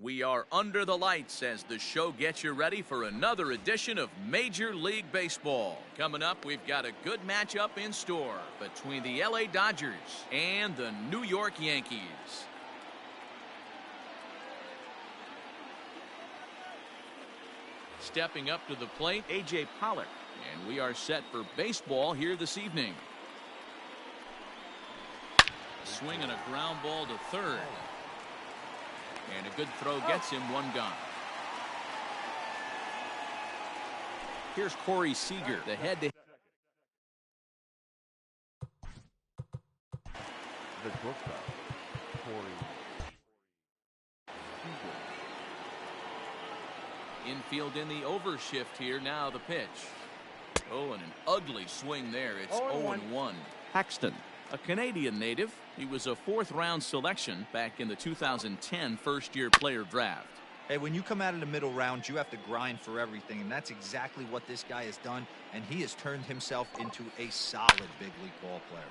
We are under the lights as the show gets you ready for another edition of Major League Baseball. Coming up, we've got a good matchup in store between the LA Dodgers and the New York Yankees. Stepping up to the plate, A.J. Pollard. And we are set for baseball here this evening. Swinging a ground ball to third. And a good throw gets him one gone. Here's Corey Seeger, the head to the shortstop, Corey Seeger. Infield in the overshift here. Now the pitch. Oh, and an ugly swing there. It's 0-1. Paxton, a Canadian native. He was a fourth-round selection back in the 2010 first-year player draft. Hey, when you come out of the middle round, you have to grind for everything, and that's exactly what this guy has done, and he has turned himself into a solid big league ball player.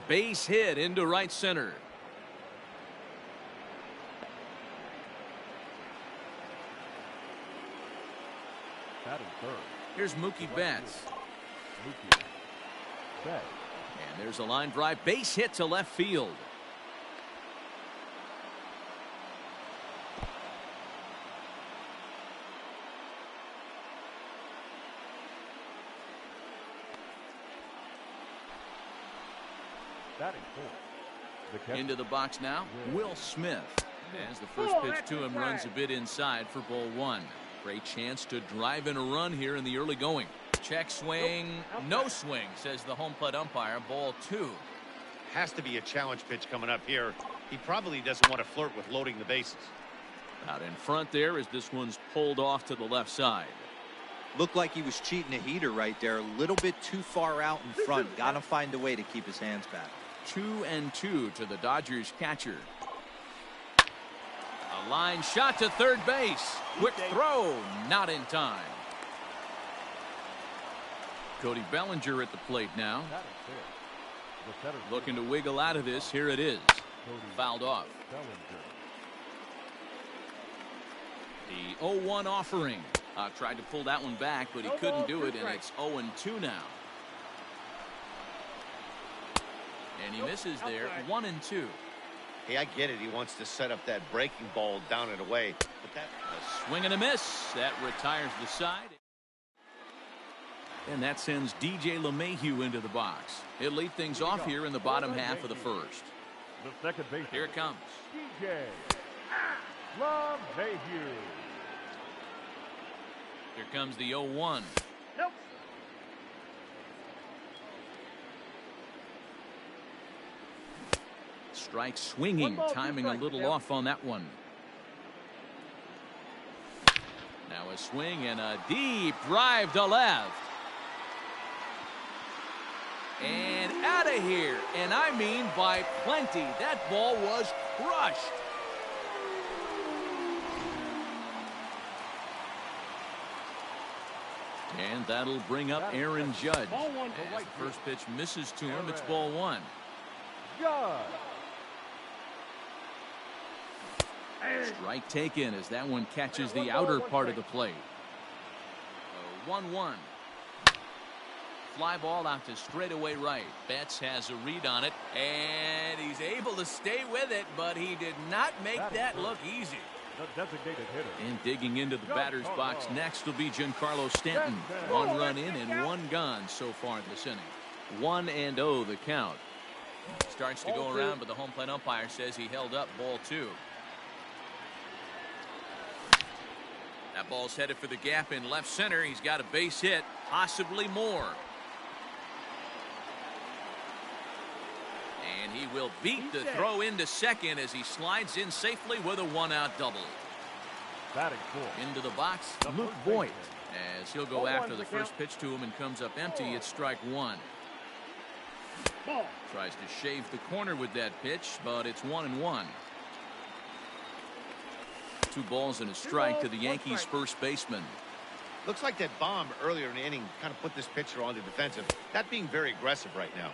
Base hit into right center. Batting third. Here's Mookie Betts. Mookie Betts. And there's a line drive, base hit to left field. Batting fourth. Into the box now, Will Smith. As the first pitch to him runs a bit inside for ball one. Great chance to drive in a run here in the early going. Check swing, no swing, says the home plate umpire. Ball two. Has to be a challenge pitch coming up here. He probably doesn't want to flirt with loading the bases. Out in front there as this one's pulled off to the left side. Looked like he was cheating a heater right there. A little bit too far out in front. Got to find a way to keep his hands back. 2-2 to the Dodgers catcher. A line shot to third base. Quick throw, not in time. Cody Bellinger at the plate now. Looking to wiggle out of this. Here it is. Fouled off. The 0-1 offering. Tried to pull that one back, but he couldn't do it, and it's 0-2 now. And he misses there. 1-2. Hey, I get it. He wants to set up that breaking ball down and away. But that a swing and a miss. That retires the side. And that sends DJ LeMahieu into the box. He'll lead things off here in the bottom half of the first. The second base. Here it comes. DJ LeMahieu. Here comes the 0-1. Nope. Strike swinging, timing a little off on that one. Now a swing and a deep drive to left. And out of here. And I mean by plenty. That ball was crushed. And that'll bring up Aaron Judge. As the first pitch misses to him, it's ball one. Judge. Strike taken as that one catches the outer part of the plate. 1-1. Fly ball out to straightaway right. Betts has a read on it, and he's able to stay with it, but he did not make that look easy. The designated hitter. And digging into the batter's box next will be Giancarlo Stanton. One run in and one gone so far this inning. 1-0 the count. Starts to go around, but the home plate umpire says he held up ball two. That ball's headed for the gap in left center. He's got a base hit, possibly more. And he will beat the throw into second as he slides in safely with a one-out double. Batting fourth. Into the box, Luke Voight, as he'll go after the first pitch to him and comes up empty. It's strike one. Tries to shave the corner with that pitch, but it's 1-1. 2 balls and a strike to the Yankees' first baseman. looks like that bomb earlier in the inning kind of put this pitcher on the defensive. Not being very aggressive right now.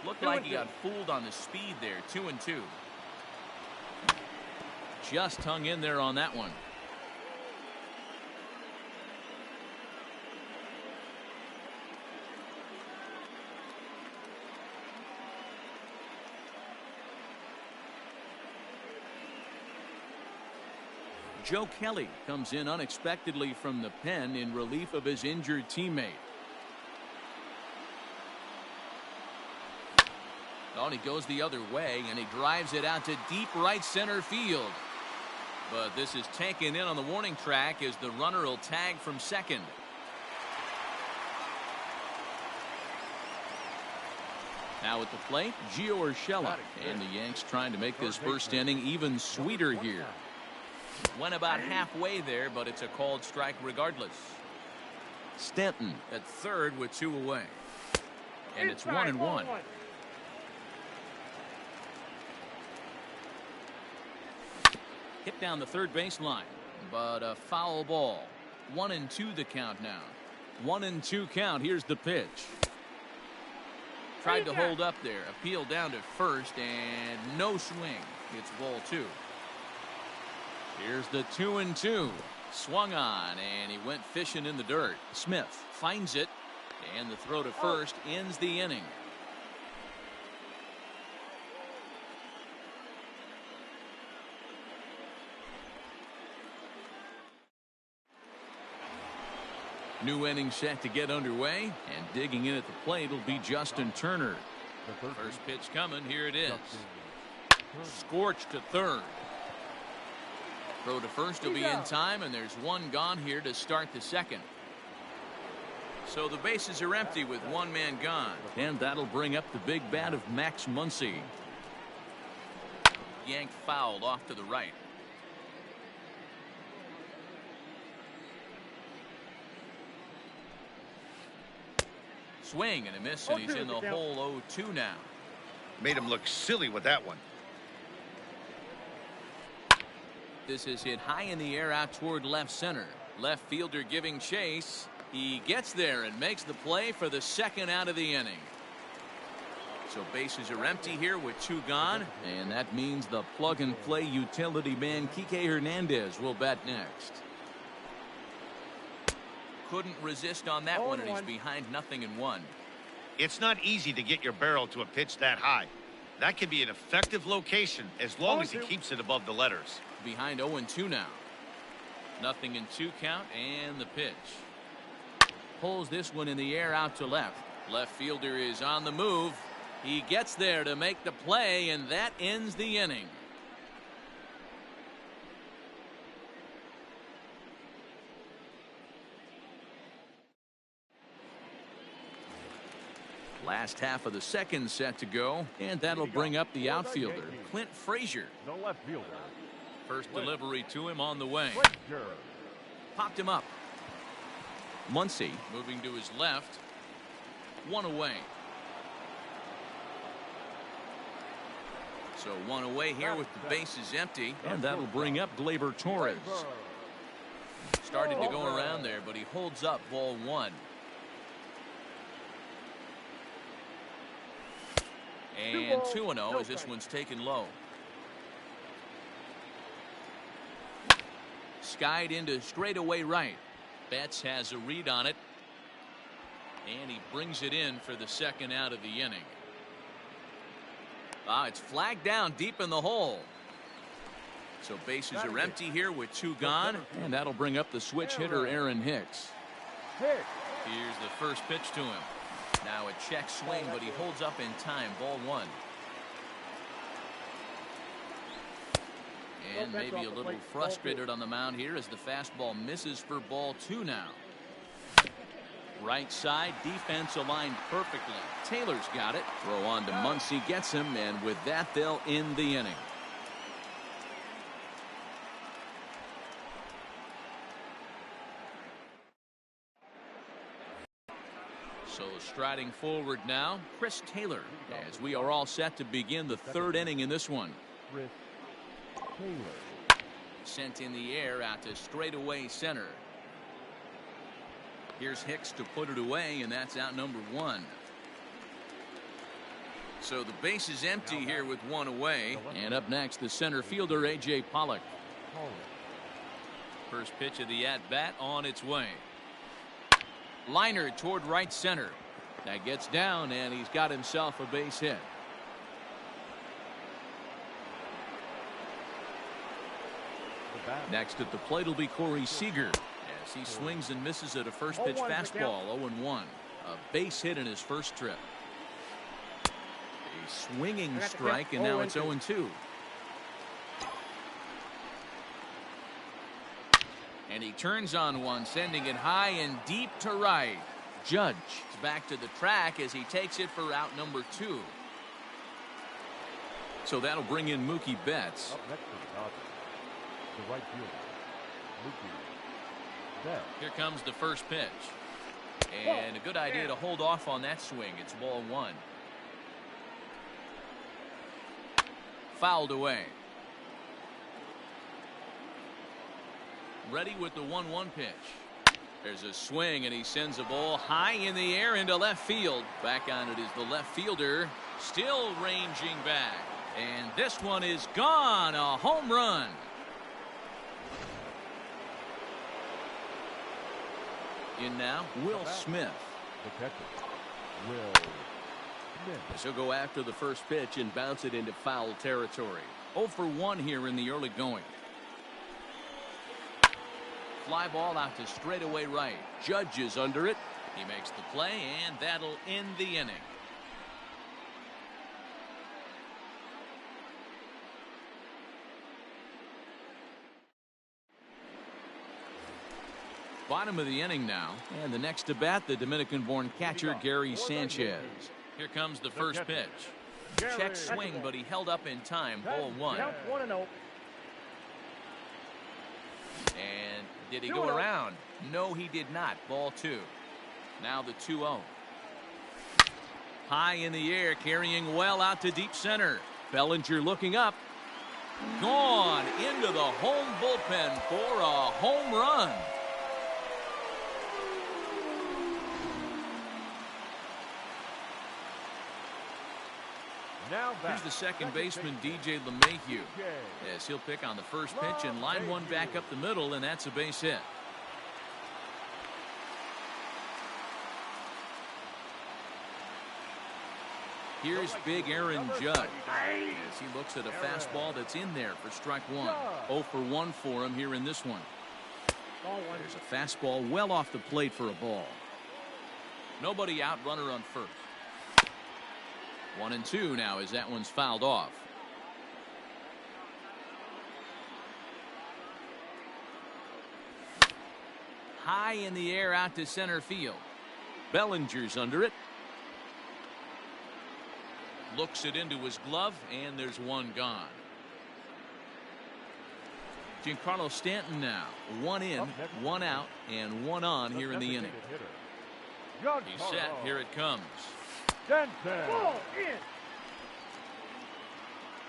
Looked like he got fooled on the speed there. 2-2. just hung in there on that one. Joe Kelly comes in unexpectedly from the pen in relief of his injured teammate. Oh, and he goes the other way, and he drives it out to deep right center field. But this is taken in on the warning track as the runner will tag from second. Now at the plate, Gio Urshela. And the Yanks trying to make this first inning even sweeter here. Went about halfway there, but it's a called strike regardless. Stanton at third with 2 away. And it's 1-1. Hit down the third baseline, but a foul ball. 1-2 the count now. 1-2 count. Here's the pitch. Tried to hold up there. Appeal down to first, and no swing. It's ball 2. Here's the 2-2. Swung on, and he went fishing in the dirt. Smith finds it, and the throw to first ends the inning. New inning set to get underway, and digging in at the plate will be Justin Turner. First pitch coming. Here it is. Scorched to third. Throw to first will be in time, and there's one gone here to start the second. So the bases are empty with one man gone, and that'll bring up the big bat of Max Muncy. Yanked fouled off to the right. Swing and a miss, and he's in the hole 0-2 now. Made him look silly with that one. This is hit high in the air out toward left center. Left fielder giving chase. He gets there and makes the play for the second out of the inning. So bases are empty here with 2 gone, and that means the plug-and-play utility man Kike Hernandez will bat next. Couldn't resist on that one, and he's behind 0-1. It's not easy to get your barrel to a pitch that high. That can be an effective location as long as he keeps it above the letters. Behind 0-2 now. 0-2 count, and the pitch. Pulls this one in the air out to left. Left fielder is on the move. He gets there to make the play, and that ends the inning. Last half of the second set to go, and that'll bring up the outfielder, Clint Frazier. The left fielder. First delivery to him on the way. Popped him up. Muncy moving to his left. 1 away. So 1 away here with the bases empty, and that'll bring up Glaiber Torres. Started to go around there, but he holds up ball 1. And 2-0 as this one's taken low. Skied into straightaway right. Betts has a read on it, and he brings it in for the second out of the inning. It's flagged down deep in the hole. So bases are empty here with 2 gone, and that'll bring up the switch hitter Aaron Hicks. Here's the first pitch to him. Now a check swing, but he holds up in time. Ball 1. And maybe a little frustrated on the mound here as the fastball misses for ball 2 now. Right side, defense aligned perfectly. Taylor's got it. Throw on to Muncy, gets him, and with that they'll end the inning. So striding forward now, Chris Taylor, as we are all set to begin the 3rd inning in this one. Chris Taylor. Sent in the air out to straightaway center. Here's Hicks to put it away, and that's out number 1. So the base is empty here with 1 away. And up next, the center fielder, A.J. Pollock. Pollard. First pitch of the at-bat on its way. Liner toward right center. That gets down, and he's got himself a base hit. Next at the plate will be Corey Seeger as he swings and misses at a first pitch fastball. 0-1. A base hit in his first trip. A swinging strike, and now it's 0-2. And he turns on one, sending it high and deep to right. Judge is back to the track as he takes it for out number 2. So that'll bring in Mookie Betts. Up next is Dodgers. The right fielder, Mookie Betts. Here comes the first pitch. And a good idea to hold off on that swing. It's ball 1. Fouled away. Ready with the 1-1 pitch. There's a swing, and he sends a ball high in the air into left field. Back on it is the left fielder, still ranging back. And this one is gone. A home run. In now, Will Smith. The catcher, Will Smith. He'll go after the first pitch and bounce it into foul territory. 0 for 1 here in the early going. Fly ball out to straightaway right. Judge is under it. He makes the play, and that'll end the inning. Bottom of the inning now, and the next to bat, the Dominican-born catcher Gary Sanchez. Here comes the first pitch. Check swing, but he held up in time. Ball 1. And did he go around? No, he did not. Ball 2. Now the 2-0. High in the air, carrying well out to deep center. Bellinger looking up. Gone into the home bullpen for a home run. Here's the second baseman, DJ LeMahieu, as he'll pick on the first pitch and line one back up the middle, and that's a base hit. Here's big Aaron Judge as he looks at a fastball that's in there for strike 1. 0 for 1 for him here in this one. There's a fastball well off the plate for a ball. Nobody out, runner on first. 1-2 now as that one's fouled off. High in the air out to center field. Bellinger's under it. Looks it into his glove, and there's one gone. Giancarlo Stanton now. 1 in, 1 out, and 1 on here in the inning. He's set. Here it comes.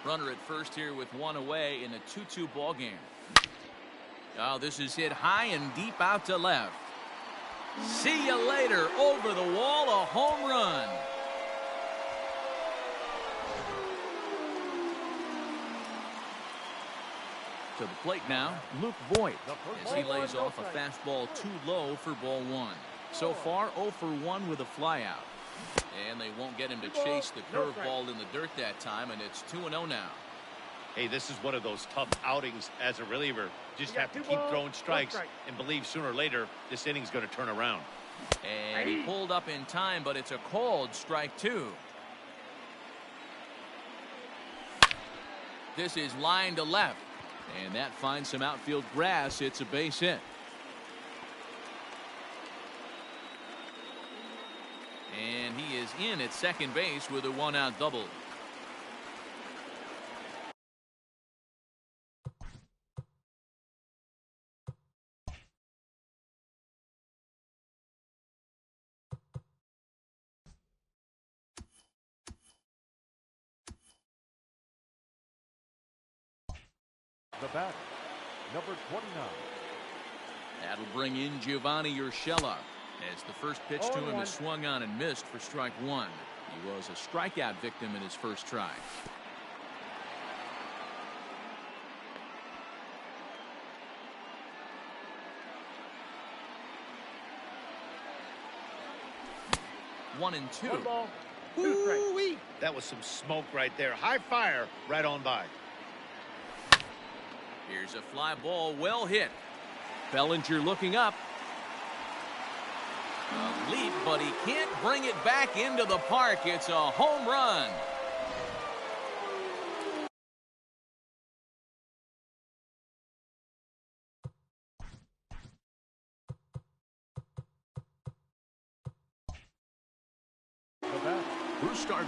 Runner at first here with 1 away in a 2-2 ball game. Oh, this is hit high and deep out to left. See you later. Over the wall, a home run. To the plate now, Luke Voight, as he lays off a fastball too low for ball 1. So far, 0 for 1 with a flyout. And they won't get him to chase the curveball in the dirt that time, and it's 2-0 now. Hey, this is one of those tough outings as a reliever. Just have to keep throwing strikes and believe sooner or later this inning's going to turn around. And he pulled up in time, but it's a called strike 2. This is line to left, and that finds some outfield grass. It's a base hit. And he is in at second base with a 1-out double. The batter, number 29. That'll bring in Giovanni Urshela, as the first pitch to him is swung on and missed for strike 1. He was a strikeout victim in his first try. 1-2. Ooh-wee. That was some smoke right there. High fire right on by. Here's a fly ball, well hit. Bellinger looking up. A leap, but he can't bring it back into the park. It's a home run.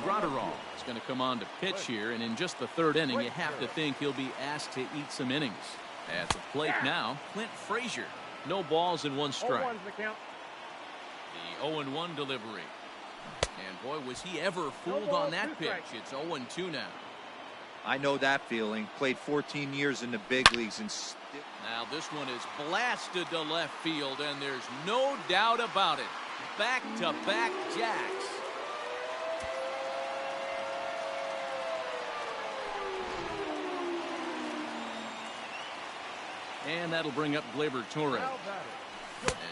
Gratterall is going to come on to pitch here, and in just the third inning, you have to think he'll be asked to eat some innings. At the plate now, Clint Frazier. No balls and 1 strike. The 0-1 delivery. And boy, was he ever fooled on that pitch. It's 0-2 now. I know that feeling. Played 14 years in the big leagues and now this one is blasted to left field, and there's no doubt about it. Back-to-back jacks. And that'll bring up Glaiber Torres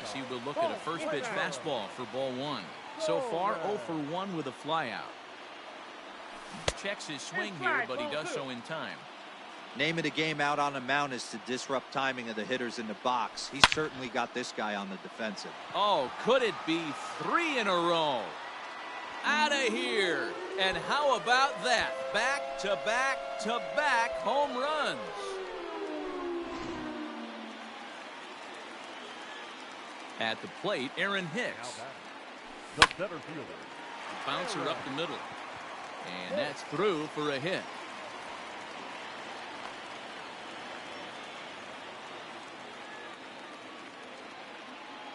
as he will look at a first pitch fastball for ball 1. So far 0 for 1 with a flyout. Checks his swing here, but he does so in time. Name of the game out on the mound is to disrupt timing of the hitters in the box. He certainly got this guy on the defensive. Oh, could it be 3 in a row? Out of here. And how about that? Back-to-back-to-back home runs. At the plate, Aaron Hicks. The center fielder. Bouncer up the middle. And that's through for a hit.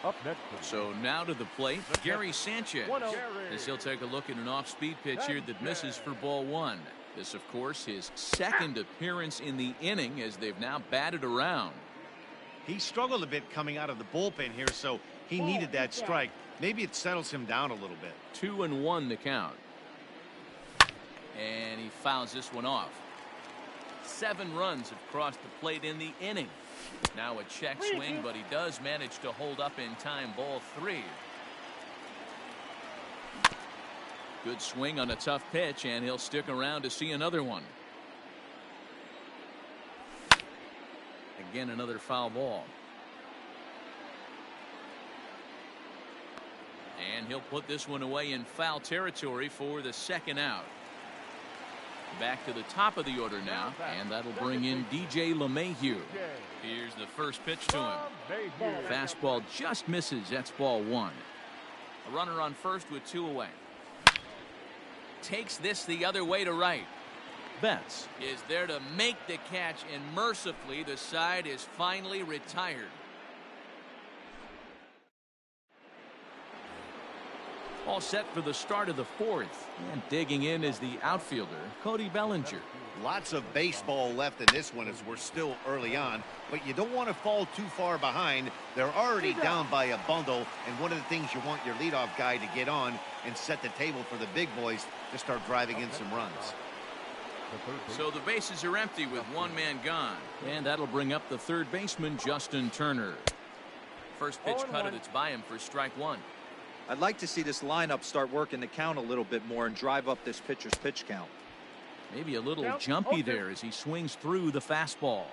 Up next. So now to the plate, Gary Sanchez. As he'll take a look at an off-speed pitch here that misses for ball 1. This, of course, his second appearance in the inning as they've now batted around. He struggled a bit coming out of the bullpen here, so he needed that strike. Maybe it settles him down a little bit. 2-1 the count. And he fouls this one off. 7 runs have crossed the plate in the inning. Now a check swing, but he does manage to hold up in time. Ball 3. Good swing on a tough pitch, and he'll stick around to see another one. Again, another foul ball. And he'll put this one away in foul territory for the second out. Back to the top of the order now, and that'll bring in DJ LeMahieu. Here's the first pitch to him. Fastball just misses. That's ball 1. A runner on first with 2 away. Takes this the other way to right. Betts is there to make the catch, and mercifully the side is finally retired. All set for the start of the 4th, and digging in is the outfielder Cody Bellinger. Lots of baseball left in this one as we're still early on, but you don't want to fall too far behind. They're already down by a bundle, and one of the things you want your leadoff guy to get on and set the table for the big boys to start driving in some runs. So the bases are empty with 1 man gone, and that'll bring up the third baseman Justin Turner. First pitch cut that's by him for strike 1. I'd like to see this lineup start working the count a little bit more and drive up this pitcher's pitch count. Maybe a little jumpy there as he swings through the fastball.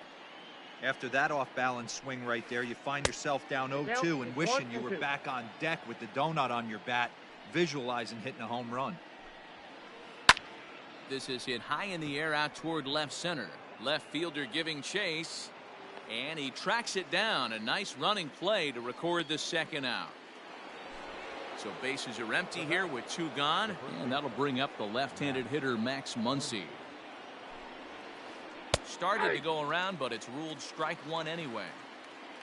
After that off-balance swing right there, you find yourself down 0-2 and wishing you were back on deck with the donut on your bat, visualizing hitting a home run. This is hit high in the air out toward left center. Left fielder giving chase, and he tracks it down. A nice running play to record the second out. So bases are empty here with 2 gone, and that'll bring up the left-handed hitter Max Muncy. Started to go around, but it's ruled strike 1 anyway.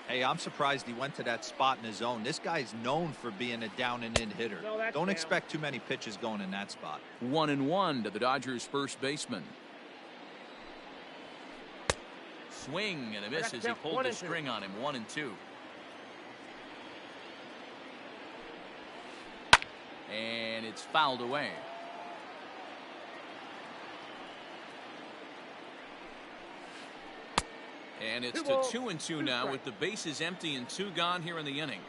Hey, I'm surprised he went to that spot in his zone. This guy's known for being a down-and-in hitter. Don't expect too many pitches going in that spot. 1-1 to the Dodgers' first baseman. Swing and a miss as he pulled the string on him. 1-2. And it's fouled away. And it's to 2-2 now with the bases empty and 2 gone here in the inning.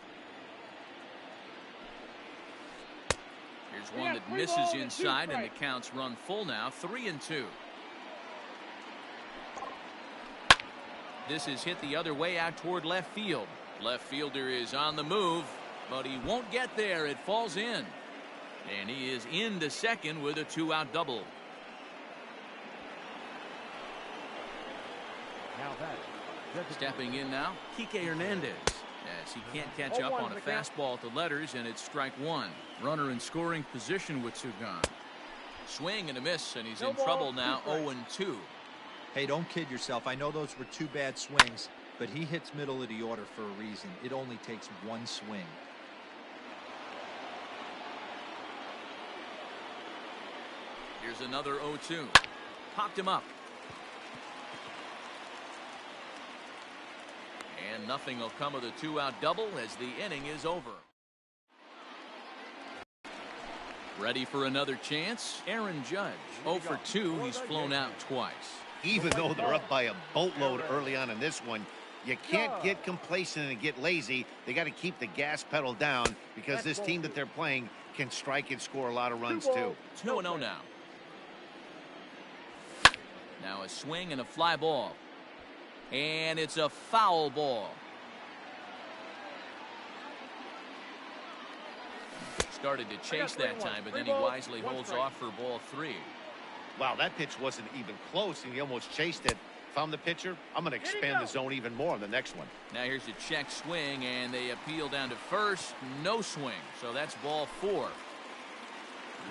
Here's one that misses inside, and the count's run full now, 3-2. This is hit the other way out toward left field. Left fielder is on the move, but he won't get there. It falls in. And he is into second with a 2-out double. Stepping in now, Kike Hernandez. As he can't catch up on a fastball at the letters, and it's strike one. Runner in scoring position with Sugan. Swing and a miss, and he's in trouble now, 0-2. Hey, don't kid yourself. I know those were two bad swings, but he hits middle of the order for a reason. It only takes one swing. Here's another 0-2. Popped him up. And nothing will come of the 2-out double as the inning is over. Ready for another chance? Aaron Judge. 0 for 2. He's flown out twice. Even though they're up by a boatload early on in this one, you can't get complacent and get lazy. They got to keep the gas pedal down because this team that they're playing can strike and score a lot of runs too. 2-0 now. Now a swing and a fly ball. And it's a foul ball. Started to chase that time, but then he wisely holds off for ball 3. Wow, that pitch wasn't even close, and he almost chased it. If I'm the pitcher, I'm going to expand the zone even more on the next one. Now here's a check swing, and they appeal down to first. No swing, so that's ball 4.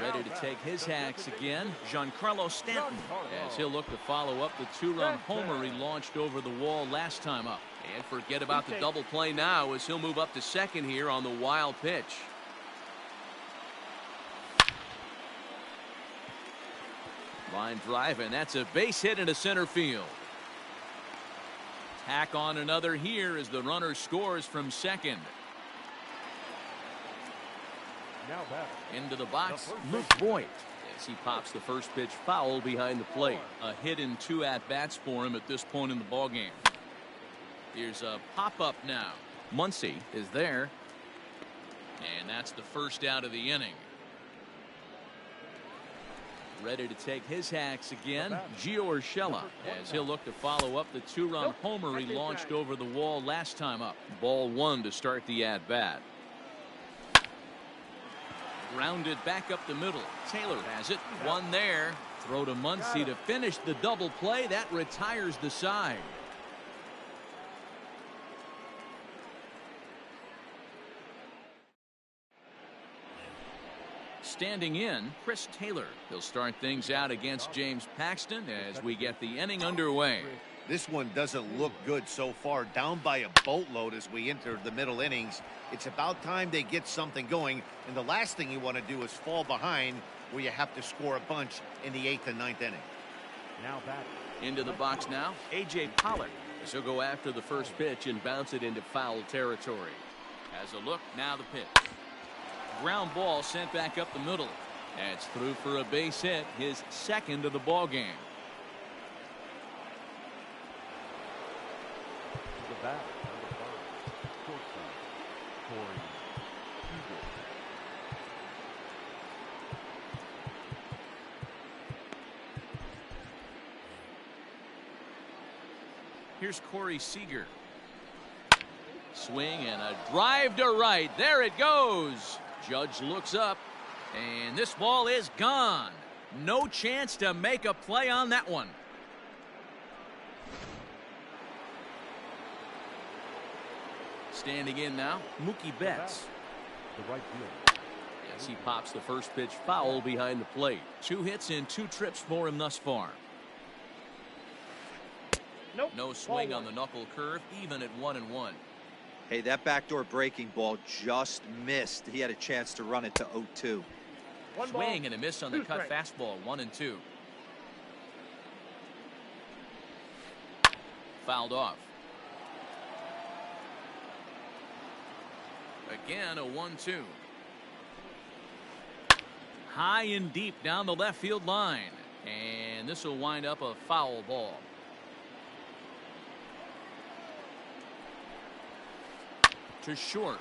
Ready to take his hacks again, Giancarlo Stanton, as he'll look to follow up the 2-run homer he launched over the wall last time up. And forget about the double play now as he'll move up to second here on the wild pitch. Line drive, and that's a base hit into center field. Tack on another here as the runner scores from second. Now back. Into the box, Luke Voight, as he pops the first pitch foul behind the plate. A hit in 2 at-bats for him at this point in the ballgame. Here's a pop-up now. Muncy is there. And that's the first out of the inning. Ready to take his hacks again, Gio Urshela, as he'll look to follow up the 2-run homer he launched over the wall last time up. Ball 1 to start the at-bat. Grounded back up the middle. Taylor has it. One there. Throw to Muncy to finish the double play. That retires the side. Standing in, Chris Taylor. He'll start things out against James Paxton as we get the inning underway. This one doesn't look good so far. Down by a boatload as we enter the middle innings. It's about time they get something going, and the last thing you want to do is fall behind where you have to score a bunch in the 8th and 9th inning. Now back. Into the box now, A.J. Pollard. He'll go after the first pitch and bounce it into foul territory. Has a look, now the pitch. Ground ball sent back up the middle. That's through for a base hit, his second of the ball game. The bat, number 5, shortstop, Cody Bellinger. Here's Corey Seeger. Swing and a drive to right. There it goes. Judge looks up, and this ball is gone. No chance to make a play on that one. Standing in now, Mookie Betts. The right fielder. As he pops the first pitch foul behind the plate. 2 hits in 2 trips for him thus far. No swing on the knuckle curve, even at 1-1. Hey, that backdoor breaking ball just missed. He had a chance to run it to 0-2. Swing and a miss on the cut fastball, 1-2. Fouled off. Again, a 1-2. High and deep down the left field line. And this will wind up a foul ball. To short.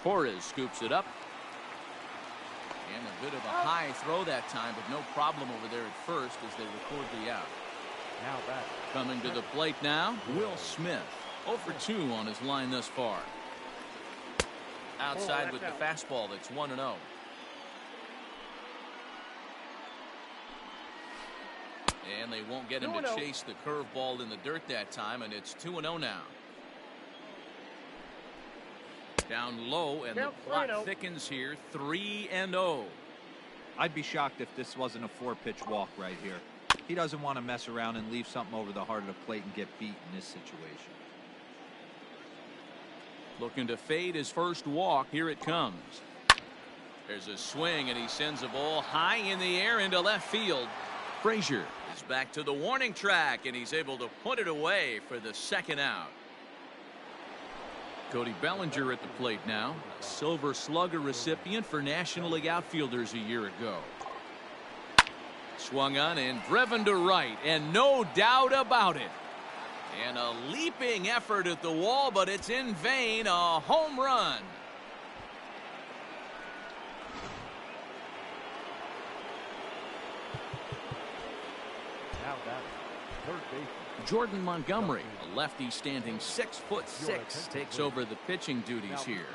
Torres scoops it up. And a bit of a high throw that time, but no problem over there at first as they record the out. Now back. Coming to the plate now, Will Smith. 0 for 2 on his line thus far. Outside with the fastball, that's 1-0. And they won't get him to chase the curveball in the dirt that time, and it's 2-0 now. Down low, and the plot thickens here, 3-0. I'd be shocked if this wasn't a 4-pitch walk right here. He doesn't want to mess around and leave something over the heart of the plate and get beat in this situation. Looking to fade his first walk. Here it comes. There's a swing, and he sends a ball high in the air into left field. Frazier is back to the warning track, and he's able to put it away for the second out. Cody Bellinger at the plate now. Silver Slugger recipient for National League outfielders a year ago. Swung on and driven to right, and no doubt about it. And a leaping effort at the wall, but it's in vain. A home run. Now back. Third base. Jordan Montgomery, a lefty standing 6'6", takes over the pitching duties here.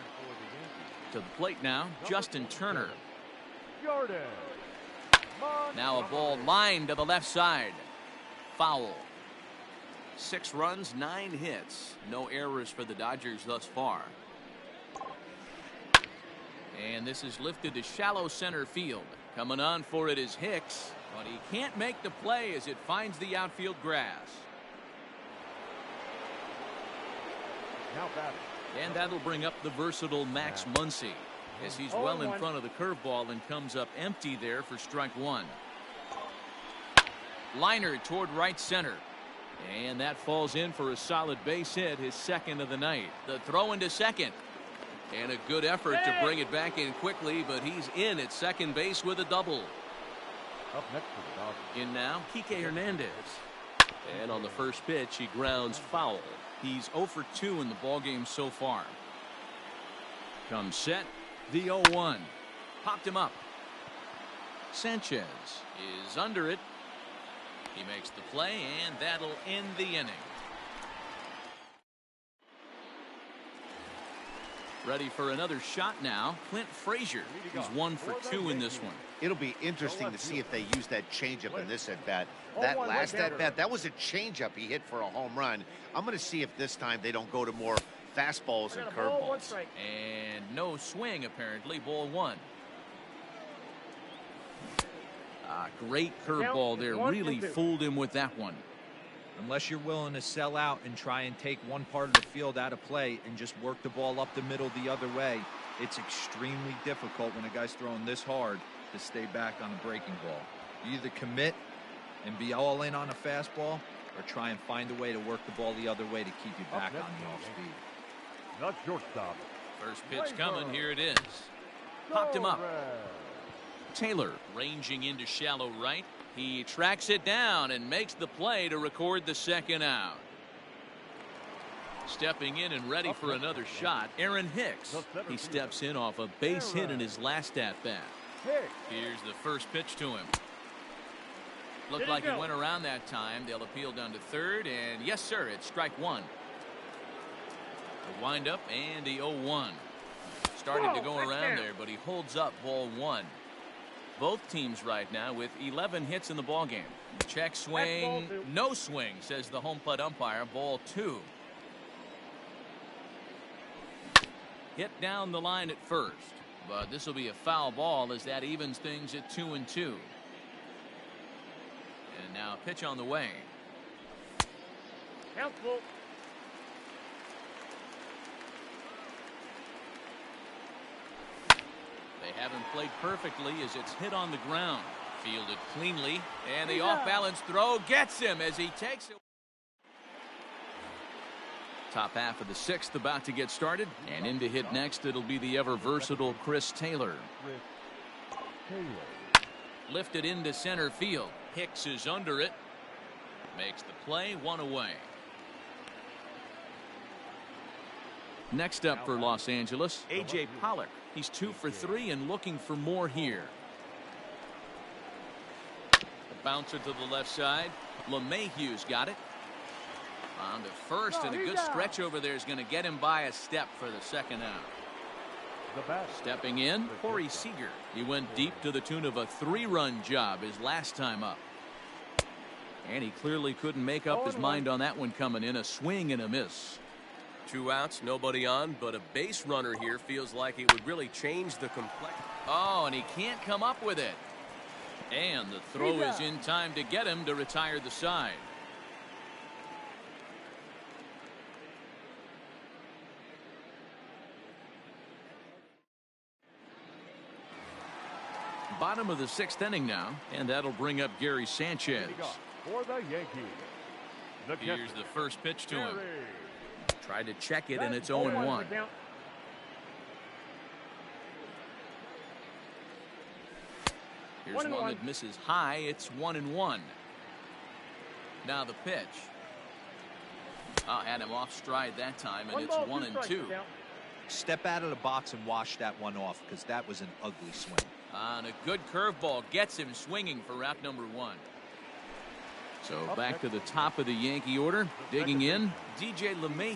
To the plate now, Justin Turner. Jordan. Now a ball lined to the left side. Foul. 6 runs, 9 hits. No errors for the Dodgers thus far. And this is lifted to shallow center field. Coming on for it is Hicks, but he can't make the play as it finds the outfield grass. Now back. And that'll bring up the versatile Max Muncy, as he's well in front of the curveball and comes up empty there for strike 1. Liner toward right center. And that falls in for a solid base hit, his second of the night. The throw into second. And a good effort to bring it back in quickly, but he's in at second base with a double. Up next to the Dodgers. In now, Kike Hernandez. And on the first pitch, he grounds foul. He's 0 for 2 in the ballgame so far. Comes set, the 0-1. Popped him up. Sanchez is under it. He makes the play, and that'll end the inning. Ready for another shot now. Clint Frazier. He's 1 for 2 in this one. It'll be interesting to see if they use that changeup in this at bat. That last at bat, that was a changeup he hit for a home run. I'm going to see if this time they don't go to more fastballs and curveballs. And no swing apparently. Ball 1. Great curveball there. Really fooled him with that one. Unless you're willing to sell out and try and take one part of the field out of play and just work the ball up the middle the other way, it's extremely difficult when a guy's throwing this hard to stay back on a breaking ball. You either commit and be all in on a fastball or try and find a way to work the ball the other way to keep you back on the off speed. Not shortstop. First pitch coming. Here it is. Popped him up. Taylor ranging into shallow right. He tracks it down and makes the play to record the second out. Stepping in and ready for another shot, Aaron Hicks. He steps in off a base hit in his last at-bat. Here's the first pitch to him. Looked like he went around that time. They'll appeal down to third, and yes, sir, it's strike 1. The windup and the 0-1. Started to go around there, but he holds up ball 1. Both teams right now with 11 hits in the ballgame. Check swing, no swing, says the home plate umpire. Ball 2. Hit down the line at first, but this will be a foul ball as that evens things at 2-2. And now a pitch on the way. Helpful. They haven't played perfectly as it's hit on the ground. Fielded cleanly, and the off-balance throw gets him as he takes it. Top half of the 6th about to get started, and in to hit next it'll be the ever-versatile Chris Taylor. Lifted into center field. Hicks is under it. Makes the play, 1 away. Next up for Los Angeles, A.J. Pollard. He's 2 for 3 and looking for more here. A bouncer to the left side. LeMahieu's got it. On to first, and a good stretch over there is going to get him by a step for the second out. Stepping in, Corey Seeger. He went deep to the tune of a 3-run job his last time up. And he clearly couldn't make up his mind on that one coming in. A swing and a miss. 2 outs, nobody on, but a base runner here feels like it would really change the complexion. Oh, and he can't come up with it. And the throw is in time to get him to retire the side. Bottom of the 6th inning now, and that'll bring up Gary Sanchez. For the Yankees. Here's the first pitch to him. Tried to check it, and it's 0-1. Here's one that misses high. It's 1-1. Now the pitch. Had him off stride that time, and it's 1-2. Step out of the box and wash that one off, because that was an ugly swing. And a good curveball gets him swinging for out number 1. So back to the top of the Yankee order. Digging in, DJ LeMay.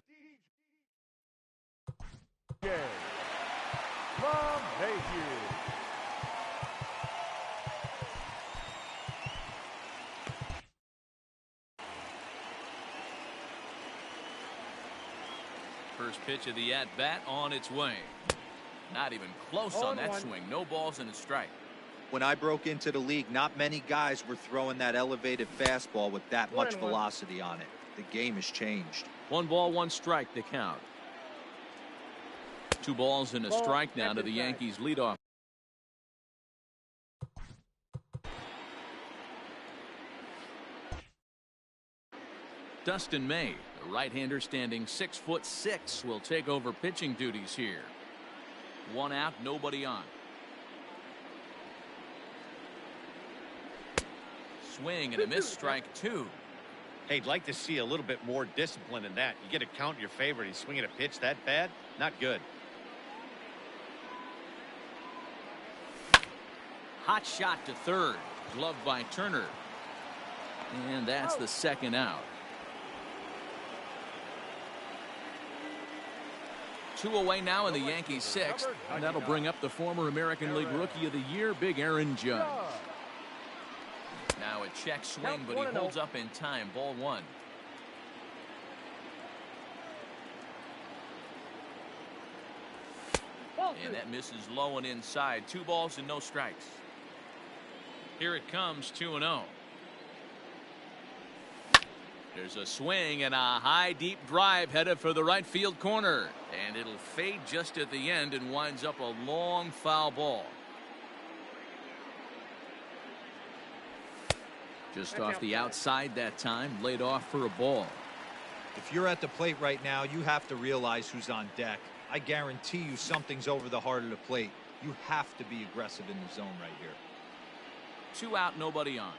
First pitch of the at-bat on its way. Not even close on that swing. No balls and a strike. When I broke into the league, not many guys were throwing that elevated fastball with that much velocity on it. The game has changed. 1 ball, 1 strike to count. 2 balls and a strike now to the Yankees leadoff. Dustin May, the right-hander standing 6'6", will take over pitching duties here. 1 out, nobody on. Swing and a miss, strike 2. Hey, I'd like to see a little bit more discipline in that. You get a count in your favor. He's swinging a pitch that bad. Not good. Hot shot to third. Gloved by Turner. And that's the 2nd out. 2 away now in the Yankees 6th. And that'll bring up the former American League Rookie of the Year, Big Aaron Judge. Now a check swing, but he holds up in time. Ball 1. And that misses low and inside. 2 balls and no strikes. Here it comes, 2-0. There's a swing and a high deep drive headed for the right field corner. And it'll fade just at the end and winds up a long foul ball. Just off the outside that time, laid off for a ball. If you're at the plate right now, you have to realize who's on deck. I guarantee you something's over the heart of the plate. You have to be aggressive in the zone right here. 2 out, nobody on.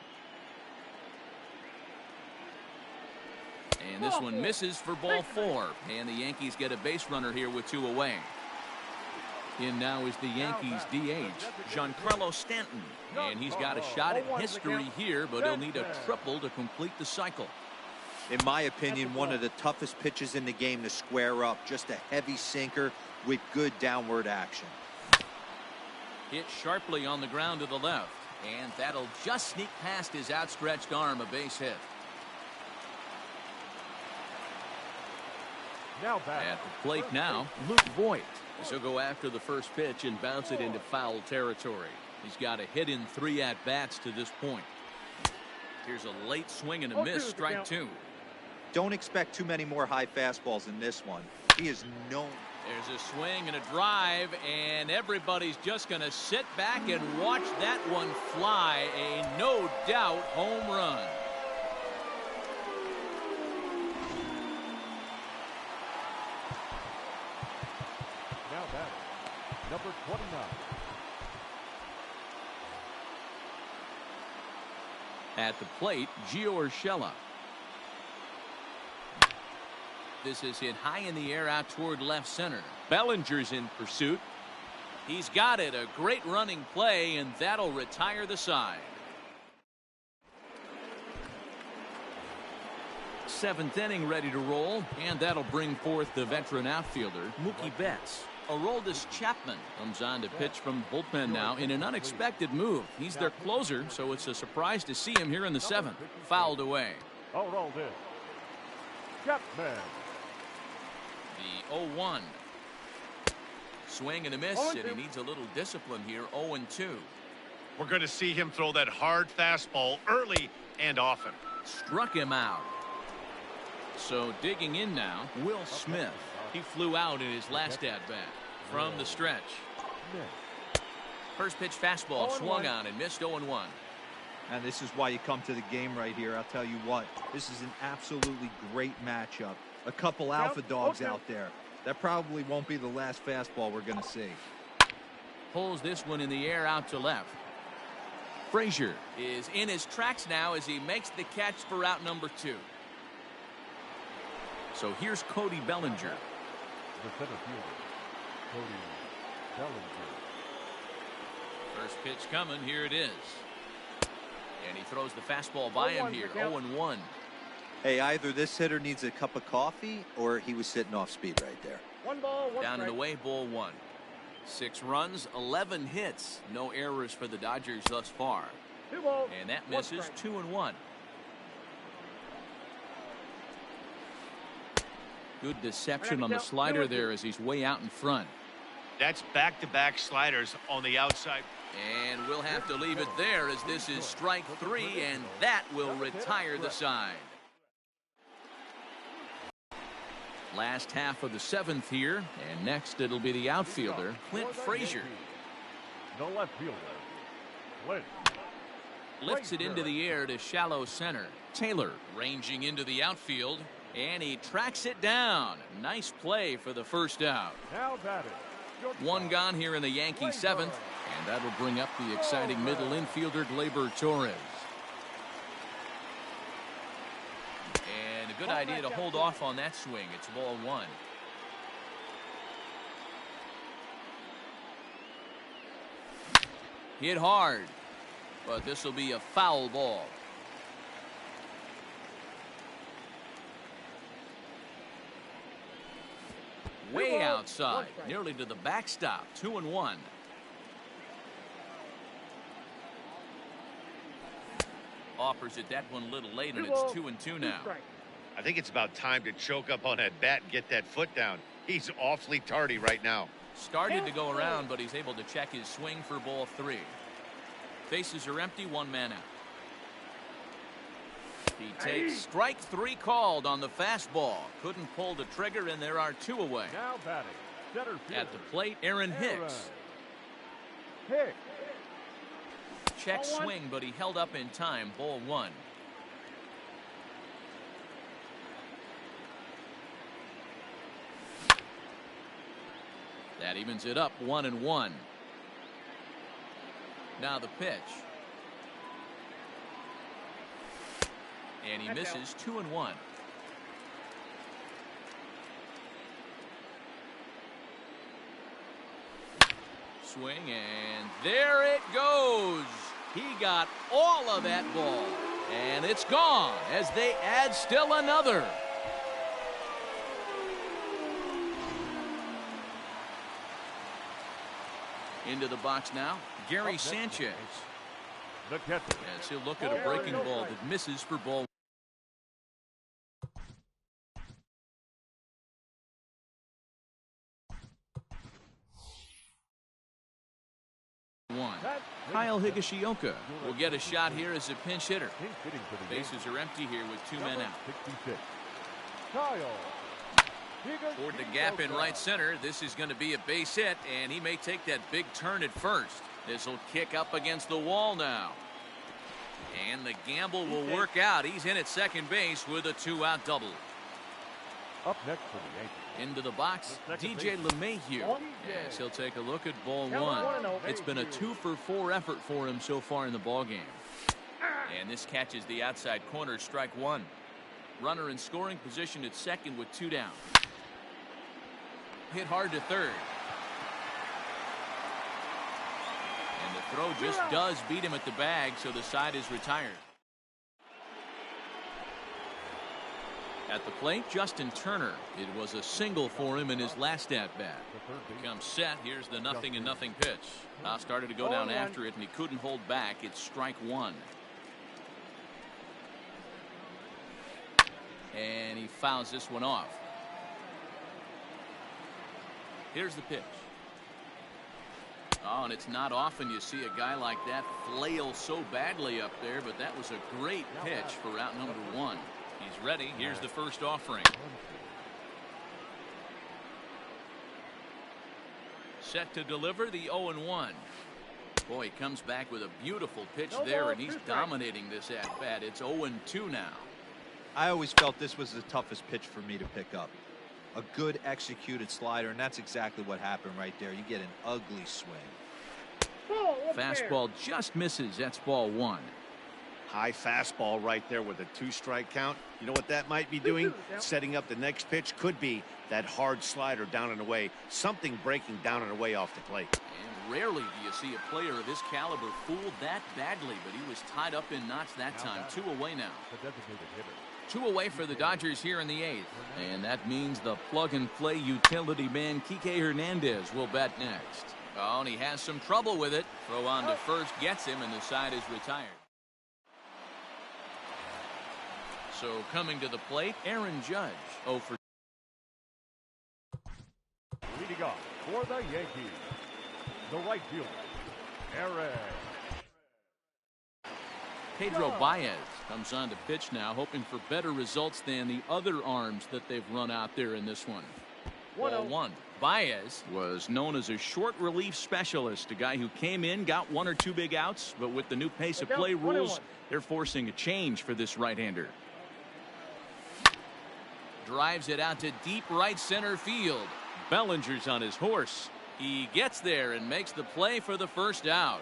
And this one misses for ball 4. And the Yankees get a base runner here with 2 away. In now is the Yankees DH, Giancarlo Stanton. And he's got a shot at history here, but he'll need a triple to complete the cycle. In my opinion, one of the toughest pitches in the game to square up. Just a heavy sinker with good downward action. Hit sharply on the ground to the left. And that'll just sneak past his outstretched arm, a base hit. At the plate now, Luke Voight. He'll go after the first pitch and bounce it into foul territory. He's got a hit in 3 at-bats to this point. Here's a late swing and a miss, strike 2. Don't expect too many more high fastballs in this one. He is known. There's a swing and a drive, and everybody's just going to sit back and watch that one fly. A no doubt home run. Now that number 29. At the plate, Gio Urshela. This is hit high in the air out toward left center. Bellinger's in pursuit. He's got it. A great running play, and that'll retire the side. Seventh inning ready to roll, and that'll bring forth the veteran outfielder, Mookie Betts. Aroldis Chapman comes on to pitch from the bullpen now in an unexpected move. He's their closer, so it's a surprise to see him here in the seventh. Fouled away. Aroldis Chapman. The 0-1. Swing and a miss, and he needs a little discipline here. 0-2. We're going to see him throw that hard fastball early and often. Struck him out. So digging in now, Will Smith. He flew out in his last at-bat from the stretch. First pitch fastball swung on and missed. 0-1. And this is why you come to the game right here. I'll tell you what, this is an absolutely great matchup. A couple alpha dogs out there. That probably won't be the last fastball we're going to see. Pulls this one in the air out to left. Frazier is in his tracks now as he makes the catch for out number 2. So here's Cody Bellinger. The center fielder, Cody Bellinger. First pitch coming. Here it is. And he throws the fastball by him here. 0-1. Hey, either this hitter needs a cup of coffee or he was sitting off speed right there. One ball, one down strike. and away, ball 1. 6 runs, 11 hits. No errors for the Dodgers thus far. 2 balls, and that misses. 2-1. Good deception on the slider there as he's way out in front. That's back-to-back sliders on the outside. And we'll have to leave it there as this is strike 3, and that will retire the side. Last half of the 7th here, and next it'll be the outfielder, Clint Frazier. The left fielder, Clint. Lifts it into the air to shallow center. Taylor ranging into the outfield, and he tracks it down. Nice play for the first out. Now batted. One gone here in the Yankee 7th, and that'll bring up the exciting middle infielder, Glaiber Torres. And a good idea to hold off on that swing. It's ball 1. Hit hard, but this will be a foul ball. Way outside, nearly to the backstop. 2-1. Offers it that one a little late, and it's 2-2 now. I think it's about time to choke up on that bat and get that foot down. He's awfully tardy right now. Started to go around, but he's able to check his swing for ball 3. Bases are empty, 1 man out. He takes strike 3 called on the fastball. Couldn't pull the trigger, and there are 2 away. Now batting. Center fielder. At the plate, Aaron Hicks. Hicks. Check swing, but he held up in time. Ball 1. That evens it up, 1-1. Now the pitch. And he misses. 2-1. Swing, and there it goes. He got all of that ball, and it's gone as they add still another. Into the box now, Gary Sanchez. The catcher. As he'll look at a breaking ball that misses for ball. Kyle Higashioka will get a shot here as a pinch hitter. Bases are empty here with 2 men out. 66. Kyle. Toward the gap in right center. This is going to be a base hit, and he may take that big turn at first. This will kick up against the wall now. And the gamble will work out. He's in at second base with a 2-out double. Up next for the Yankees. Into the box, DJ LeMahieu. Yes, he'll take a look at ball 1. It's been a 2-for-4 effort for him so far in the ballgame. And this catches the outside corner, strike 1. Runner in scoring position at second with 2 down. Hit hard to third. And the throw just does beat him at the bag, so the side is retired. At the plate, Justin Turner. It was a single for him in his last at-bat. Comes set. Here's the 0-0 pitch. Started to go down after it, and he couldn't hold back. It's strike one. And he fouls this one off. Here's the pitch. Oh, and it's not often you see a guy like that flail so badly up there, but that was a great pitch for out number one. He's ready. Here's the first offering. Set to deliver the 0-1. Boy, he comes back with a beautiful pitch there, and he's dominating this at-bat. It's 0-2 now. I always felt this was the toughest pitch for me to pick up. A good executed slider, and that's exactly what happened right there. You get an ugly swing. Fastball just misses. That's ball one. High fastball right there with a 2-strike count. You know what that might be doing? Setting up the next pitch. Could be that hard slider down and away. Something breaking down and away off the plate. And rarely do you see a player of his caliber fooled that badly, but he was tied up in knots that time. 2 away now. 2 away for the Dodgers here in the 8th. And that means the plug-and-play utility man Kike Hernandez will bat next. Oh, and he has some trouble with it. Throw on to first gets him, and the side is retired. So coming to the plate, Aaron Judge. 0 for. Leading off for the Yankees, the right fielder, Aaron. Pedro Baez comes on to pitch now, hoping for better results than the other arms that they've run out there in this one. Ball one. Baez was known as a short relief specialist, a guy who came in, got 1 or 2 big outs, but with the new pace of play rules, they're forcing a change for this right-hander. Drives it out to deep right center field. Bellinger's on his horse. He gets there and makes the play for the first out.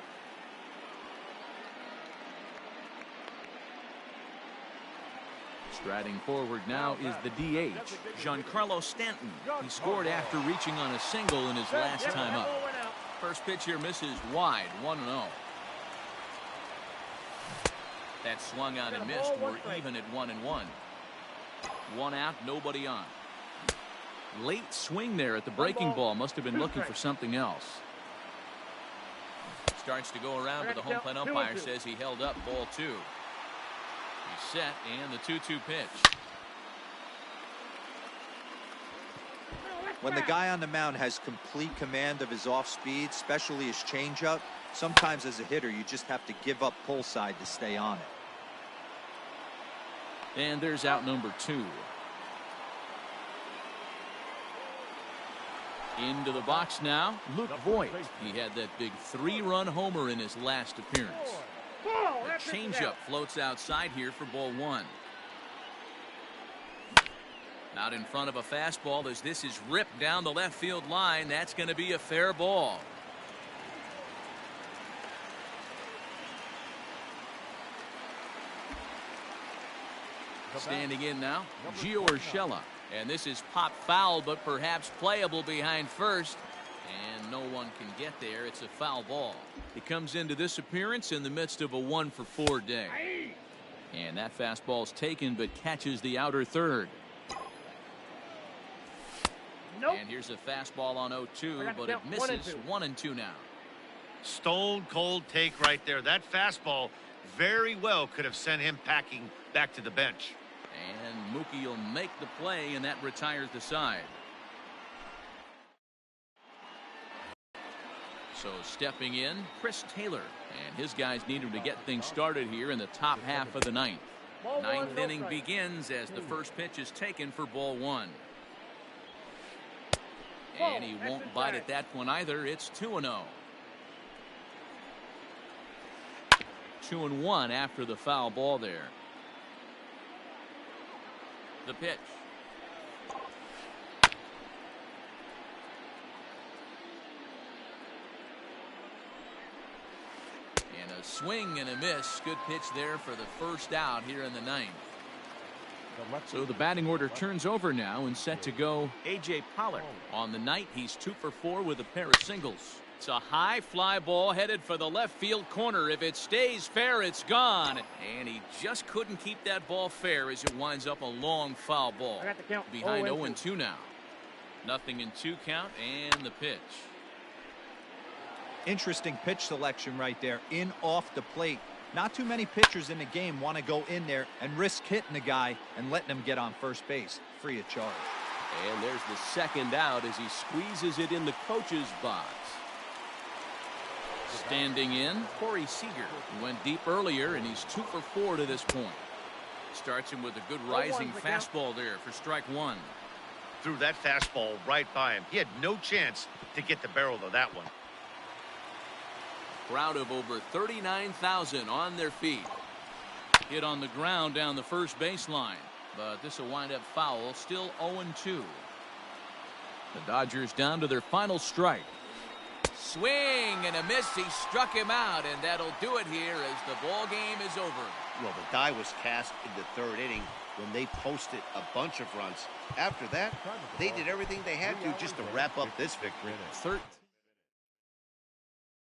Striding forward now is the DH, Giancarlo Stanton. He scored after reaching on a single in his last time up. First pitch here misses wide, 1-0. That swung on and missed. We're even at 1-1. 1 out, nobody on. Late swing there at the breaking ball. Must have been looking for something else. Starts to go around, but the home plate umpire says he held up. Ball 2. He's set, and the 2-2 pitch. When the guy on the mound has complete command of his off speed, especially his changeup, sometimes as a hitter you just have to give up pull side to stay on it. And there's out number 2. Into the box now, Luke Voight. He had that big 3-run homer in his last appearance. The changeup floats outside here for ball 1. Out in front of a fastball as this is ripped down the left field line. That's going to be a fair ball. Standing in now, Gio Urshela. And this is pop foul, but perhaps playable behind first. And no one can get there. It's a foul ball. He comes into this appearance in the midst of a 1-for-4 day. And that fastball's taken, but catches the outer third. And here's a fastball on 0-2, but it misses. 1-2 now. Stone cold take right there. That fastball very well could have sent him packing back to the bench. And Mookie will make the play, and that retires the side. So stepping in, Chris Taylor. And his guys need him to get things started here in the top half of the 9th. 9th inning begins as the first pitch is taken for ball 1. And he won't bite at that one either. It's 2-0. 2-1 after the foul ball there. The pitch. And a swing and a miss. Good pitch there for the first out here in the 9th. So the batting order turns over now and set to go A.J. Pollard. On the night, he's 2 for 4 with a pair of singles. It's a high fly ball headed for the left field corner. If it stays fair, it's gone. And he just couldn't keep that ball fair as it winds up a long foul ball. Behind 0-2 now. 0-2 count and the pitch. Interesting pitch selection right there. In off the plate. Not too many pitchers in the game want to go in there and risk hitting the guy and letting him get on first base free of charge. And there's the second out as he squeezes it in the coach's box. Standing in, Corey Seeger. He went deep earlier, and he's 2 for 4 to this point. Starts him with a good rising fastball there for strike one. Threw that fastball right by him. He had no chance to get the barrel of that one. Crowd of over 39,000 on their feet. Hit on the ground down the first baseline, but this will wind up foul. Still 0-2. The Dodgers down to their final strike. Swing and a miss. He struck him out, and that'll do it here as the ball game is over. Well, the die was cast in the third inning when they posted a bunch of runs. After that, they did everything they had to just to wrap up this victory.